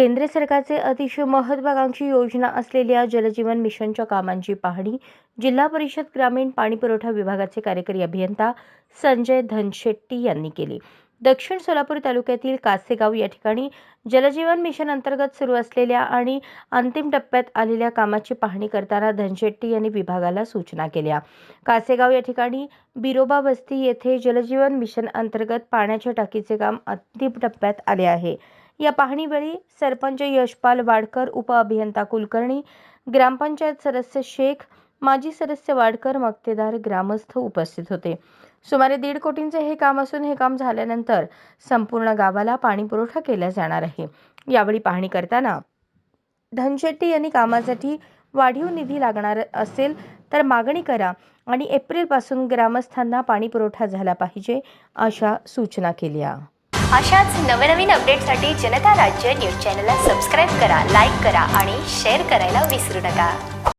केंद्र सरकारचे अतिशय महत्त्वाकांक्षी योजना असलेल्या जलजीवन मिशनच्या कामांची पाहणी जिल्हा परिषद ग्रामीण पाणीपुरवठा विभागाचे कार्यकारी अभियंता संजय धनशेट्टी यांनी केली। दक्षिण सोलापूर तालुक्यातील कासेगाव या ठिकाणी जलजीवन मिशन अंतर्गत सुरू असलेल्या आणि अंतिम टप्प्यात आलेल्या कामाची पाहणी करताना धनशेट्टी यांनी विभागाला सूचना केल्या। कासेगाव या ठिकाणी बिरोबा वस्ती येथे जलजीवन मिशन अंतर्गत पाण्याच्या टाकीचे काम अंतिम टप्प्यात आले आहे। या पाहणीवेळी सरपंच यशपाल वाडकर, उपअभियंता कुलकर्णी, ग्रामपंचायत सदस्य शेख, माजी सदस्य वाडकर, मक्तेदार, ग्रामस्थ उपस्थित होते। सुमारे 1.5 कोटींचे हे काम असून हे काम झाल्यानंतर संपूर्ण गावाला पाणी पुरवठा केला जाणार आहे। यावेळी पाहणी करताना धनशेट्टी यांनी कामासाठी वाढीव निधी लागणार असेल तर मागणी करा आणि एप्रिलपासून ग्रामस्थांना पाणी पुरवठा झाला पाहिजे अशा सूचना केल्या। अशाच नवनवीन अपडेटसाठी जनता राज्य न्यूज चॅनलला सबस्क्राईब करा, लाईक करा आणि शेअर करायला विसरू नका।